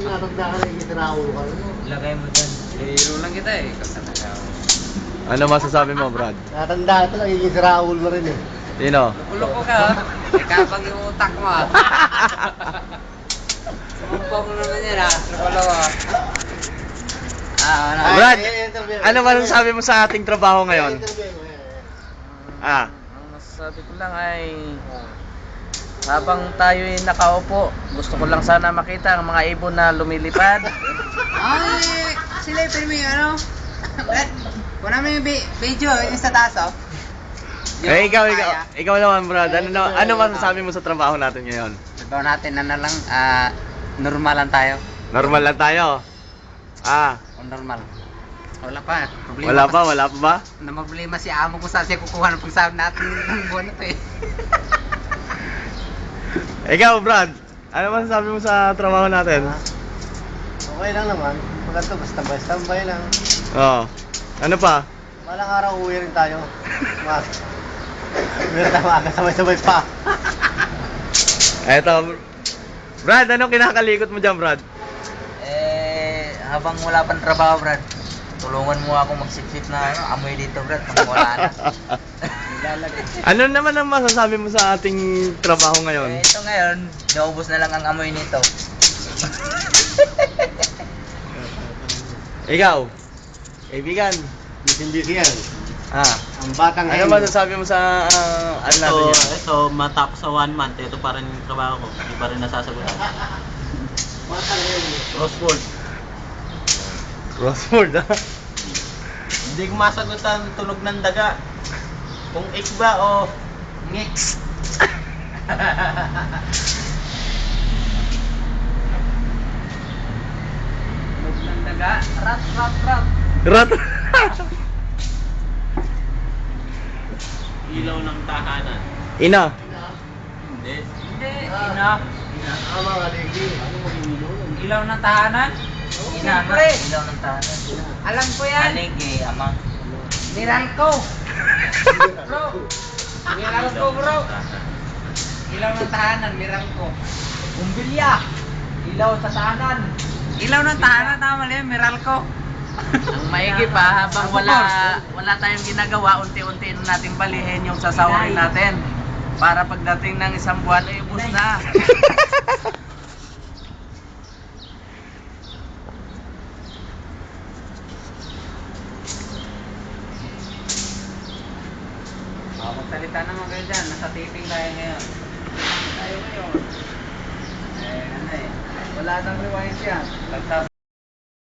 natanda ka na, ikitraul ka rin mo. Lagay mo dyan. Hero lang kita eh. Kasanaga ako. Ano masasabi mo, Brad? Natanda ka na, ikitraul mo rin eh. Sino? Loko ka ha. Kapag yung utak mo ha. Sumumpa mo naman yan ha. Loko ha. Ano? Brad, ano masasabi mo sa ating trabaho ngayon? Ah. Ang masasabi ko lang ay habang tayo'y nakaupo, gusto ko lang sana makita ang mga ibon na lumilipad. Ay, sila yung film yung ano? Brad, kung namin yung video, yung sa taas oh. Eh, ikaw naman, Brad. Ano masasabi mo sa trabaho natin ngayon? Trabaho natin, ano lang, normal lang tayo. Normal lang tayo. Ah, O normal. Wala pa. wala pa ba? Na problema si amo kung saan siya kukuha ng pagsahod natin ng buwan na to eh. Ikaw, Brad. Ano masasabi mo sa trabaho natin? Okay lang naman. Maganda, basta-basta lang. Oo. Ano pa? Malang araw uwi rin tayo. Uwi rin tayo maaga, sabay-sabay pa. Eto, Brad, anong kinakalikot mo dyan, Brad? Habang wala pang trabaho, Brad, tulungan mo ako magsiksik na amoy dito, Brad, pang wala na. Ano naman ang masasabi mo sa ating trabaho ngayon? Ito ngayon, naubos na lang ang amoy nito. Ikaw, kaibigan. Busy-busy yan. Ah, Ang batang ano masasabi mo sa ano natin yan? Ito, matapos sa 1 month, ito pa rin yung trabaho ko. Hindi pa rin nasasagutan. Crossword. Crossword, ah. Hindi ko masagutan tunog ng daga. Kung X ba o X. Tunog ng daga, rat, rat, rat. Rat. Ilaw ng tahanan. Ina. Hindi. Hindi, ina. Tama nga, Digi. Ano mo Ilaw ng tahanan? Ina, ilaw ng tahanan. Alam ko yan. Alig eh, amang. Miralco. Bro. Miralco, bro. Ilaw ng tahanan, Miralco. Bumbilya. Ilaw sa tahanan. Ilaw ng tahanan, tama lang, Miralco. Ang maigi pa, habang wala tayong ginagawa, unti-unti na nating balihin yung sasawarin natin. Para pagdating ng isang buwan ay ubos na. Magsalita naman kayo dyan, nasa taping tayo ngayon. Tayo ngayon. Ano eh, wala nang rewind yan.